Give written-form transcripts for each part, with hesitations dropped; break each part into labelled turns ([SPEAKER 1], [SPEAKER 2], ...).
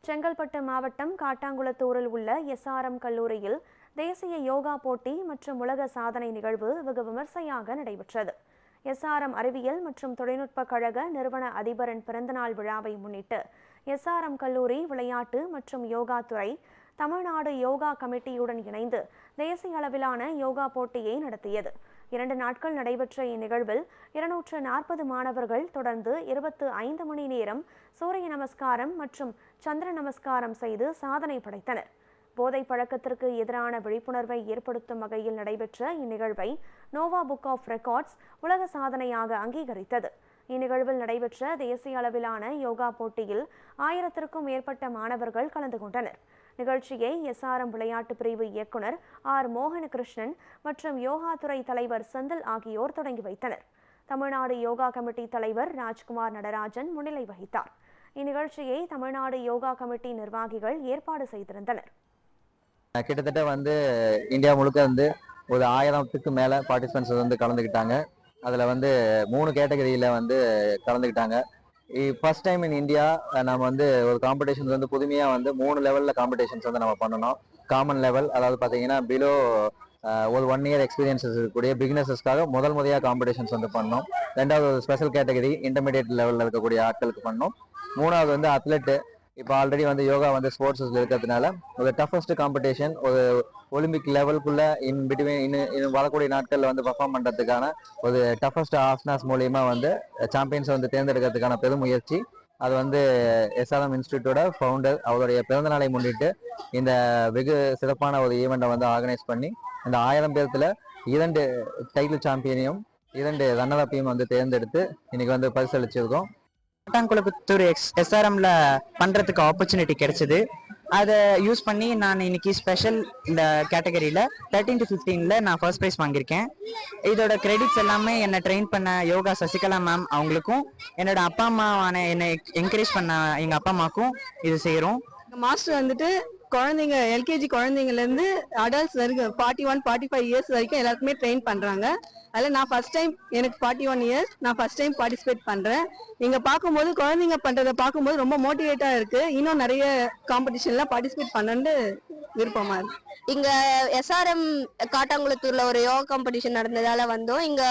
[SPEAKER 1] செங்கல்பட்டு மாவட்டம் காட்டாங்குளத்தூரில் உள்ள எஸ்ஆர்எம் கல்லூரியில் தேசிய யோகா போட்டி மற்றும் உலக சாதனை நிகழ்வு வெகு விமர்சையாக நடைபெற்றது. எஸ்ஆர்எம் அறிவியல் மற்றும் தொழில்நுட்ப கழக நிறுவன அதிபரின் பிறந்தநாள் விழாவை முன்னிட்டு எஸ்ஆர்எம் கல்லூரி விளையாட்டு மற்றும் யோகா துறை தமிழ்நாடு யோகா கமிட்டியுடன் இணைந்து தேசிய அளவிலான யோகா போட்டியை நடத்தியது. 2 நாட்கள் நடைபெற்ற இந்நிகழ்வில் 240 மாணவர்கள் தொடர்ந்து 25 மணி நேரம் சூரிய நமஸ்காரம் மற்றும் சந்திர நமஸ்காரம் செய்து சாதனை படைத்தனர். போதை பழக்கத்திற்கு எதிரான விழிப்புணர்வை ஏற்படுத்தும் வகையில் நடைபெற்ற இந்நிகழ்வை நோவா புக் ஆஃப் ரெக்கார்ட்ஸ் உலக சாதனையாக அங்கீகரித்தது. இந்நிகழ்வில் நடைபெற்ற தேசிய அளவிலான யோகா போட்டியில் 1000க்கும் மேற்பட்ட மாணவர்கள் கலந்து கொண்டனர். நிகழ்ச்சியை எஸ்ஆர்எம் விளையாட்டு பிரிவு இயக்குனர் ஆர் மோகனகிருஷ்ணன் மற்றும் யோகா துறை தலைவர் செந்தில் ஆகியோர் தொடங்கி வைத்தனர். தமிழ்நாடு யோகா கமிட்டி தலைவர் ராஜ்குமார் நடராஜன் முன்னிலை வகித்தார். இந்நிகழ்ச்சியை தமிழ்நாடு யோகா கமிட்டி நிர்வாகிகள் ஏற்பாடு செய்திருந்தனர்.
[SPEAKER 2] கிட்டத்தட்ட இந்தியா முழுக்க ஒரு 1000க்கு மேல பார்ட்டிசிபென்ட்ஸ் கலந்துக்கிட்டாங்க. அதுல 3 கேட்டகரியில கலந்துக்கிட்டாங்க. ஃபர்ஸ்ட் டைம் இன் இந்தியா நம்ம ஒரு காம்படிஷன்ஸ் புதுமையா 3 லெவல்ல காம்படிஷன்ஸ் நம்ம பண்ணணும். காமன் லெவல், அதாவது பாத்தீங்கன்னா பிலோ ஒரு 1 இயர் எக்ஸ்பீரியன்ஸஸ் இருக்கக்கூடிய பிகினர்ஸஸ்க்காக முறையாக காம்படிஷன்ஸ் பண்ணோம். 2வது ஸ்பெஷல் கேட்டகரி இன்டர்மீடியட் லெவலில் இருக்கக்கூடிய ஆட்களுக்கு பண்ணோம். 3வது அத்லெட். இப்போ ஆல்ரெடி யோகா ஸ்போர்ட்ஸில் இருக்கிறதுனால ஒரு டஃபஸ்ட் காம்படிஷன், ஒரு ஒலிம்பிக் லெவலுக்குள்ள இன் பிட்வீன் இன்னும் வரக்கூடிய நாட்களில் பர்ஃபார்ம் பண்ணுறதுக்கான ஒரு டஃபஸ்ட் ஆசனாஸ் மூலியமா சாம்பியன்ஸை தேர்ந்தெடுக்கிறதுக்கான பெரும் முயற்சி. அது எஸ்ஆர்எம் இன்ஸ்டிடியூட்டோட ஃபவுண்டர் அவருடைய பிறந்தநாளை முன்னிட்டு இந்த வெகு சிறப்பான ஒரு ஈவெண்ட்டை ஆர்கனைஸ் பண்ணி இந்த 1000 பேர்த்துல 2 டைட்டில் சாம்பியனையும் 2 ரன்னர் அப்பையும் தேர்ந்தெடுத்து இன்னைக்கு பரிசளிச்சிருக்கோம்.
[SPEAKER 3] காட்டாங்குளத்தூர் எஸ்ஆர்எம்ல பண்றதுக்கு ஆப்பர்ச்சுனிட்டி கிடைச்சது. அதை யூஸ் பண்ணி நான் இன்னைக்கு ஸ்பெஷல் இந்த கேட்டகரியில 13 to 15ல நான் ஃபர்ஸ்ட் ப்ரைஸ் வாங்கியிருக்கேன். இதோட கிரெடிட்ஸ் எல்லாமே என்னை ட்ரெயின் பண்ண யோகா சசிகலா மேம் அவங்களுக்கும், என்னோட அப்பா அம்மாவான என்னை என்கரேஜ் பண்ண எங்க அப்பா அம்மாக்கும் இது செய்யறோம்.
[SPEAKER 4] மாஸ்டர் குழந்தைங்க எல்கேஜி குழந்தைங்கல இருந்து அடல்ட்ஸ் வரைக்கும் 41 45 இயர்ஸ் வரைக்கும் எல்லாருக்குமே ட்ரெயின் பண்றாங்க. அதில் நான் ஃபர்ஸ்ட் டைம், எனக்கு 41 இயர்ஸ், நான் ஃபர்ஸ்ட் டைம் பார்ட்டிசிபேட் பண்றேன். இங்க பார்க்கும்போது குழந்தைங்க பண்றதை பார்க்கும்போது ரொம்ப மோட்டிவேட்டா இருக்கு. இன்னும் நிறைய காம்படிஷன்ல பார்ட்டிசிபேட் பண்ணணும்னு விருப்பமா இருக்கு.
[SPEAKER 5] இங்க எஸ்ஆர்எம் காட்டாங்குளத்தூர்ல ஒரு யோகா காம்படிஷன் நடந்ததால வந்தோம். இங்க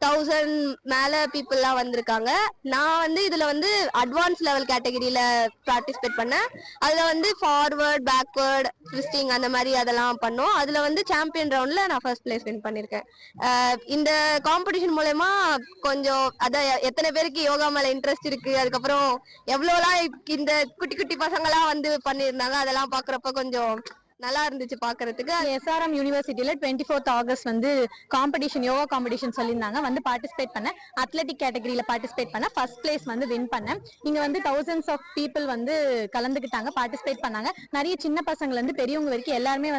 [SPEAKER 5] 1000 மேல பீப்புள்லாம் வந்திருக்காங்க. நான் இதுல அட்வான்ஸ் லெவல் கேட்டகரியில பார்ட்டிசிபேட் பண்ணேன். அதுல ஃபார்வர்ட், பேக்வர்ட், ட்விஸ்டிங் அந்த மாதிரி அதெல்லாம் பண்ணோம். அதுல சாம்பியன் ரவுண்ட்ல நான் ஃபர்ஸ்ட் பிளேஸ் வின் பண்ணிருக்கேன். இந்த காம்படிஷன் மூலமா கொஞ்சம் எத்தனை பேருக்கு யோகா மேல இன்ட்ரெஸ்ட் இருக்கு, அதுக்கப்புறம் எவ்வளவுலாம் இந்த குட்டி குட்டி பசங்களாம் பண்ணிருந்தாங்க, அதெல்லாம் பாக்குறப்ப கொஞ்சம் நல்லா இருந்துச்சு பாக்குறதுக்கு.
[SPEAKER 6] எஸ்ஆர்எம் யூனிவர்சிட்டியில 24th August competition, yoga competition சொல்லியிருந்தாங்க. பார்ட்டிசிபேட் பண்ண அத்லெட்டிக் கேட்டகரியில பார்ட்டிசிபேட் பண்ண ஃபர்ஸ்ட் பிளேஸ் வின் பண்ணேன். இங்க thousands ஆஃப் பீப்புள் கலந்துக்கிட்டாங்க, பார்ட்டிசிபேட் பண்ணாங்க. நிறைய சின்ன பசங்கள்ல இருந்து பெரியவங்க வரைக்கும் எல்லாருமே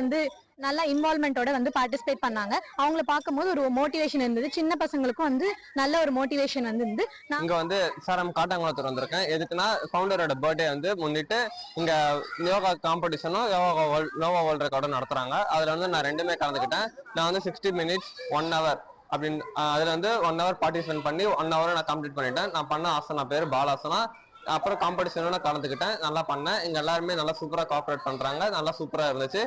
[SPEAKER 6] நல்லா இன்வால்மெண்டோட பார்ட்டிசிபேட் பண்ணாங்க. அவங்கள பார்க்கும்போது ஒரு மோட்டிவேஷன் இருந்தது. சின்ன பசங்களுக்கும் நல்ல ஒரு மோட்டிவேஷன் இருந்து
[SPEAKER 7] இங்க எஸ்ஆர்எம் காட்டாங்குளத்தூர் வந்திருக்கேன். எதுக்குன்னா ஃபவுண்டரோட பர்த்டே முன்னிட்டு இங்க யோகா காம்படிஷனும் யோகா வேர்ல்ட் ரெக்கார்டும் நடத்துறாங்க. அதுல நான் 2மே கலந்துக்கிட்டேன். நான் 60 minutes 1 hour அப்படின்னு அதுல 1 hour பார்ட்டிசிபேட் பண்ணி 1 hour நான் கம்ப்ளீட் பண்ணிட்டேன். நான் பண்ண ஆசனா பேர் பாலாசனா. அப்புறம் காம்படிஷனோட கலந்துக்கிட்டேன், நல்லா பண்ணேன். இங்க எல்லாருமே நல்லா சூப்பரா கோஆபரேட் பண்றாங்க, நல்லா சூப்பரா இருந்துச்சு.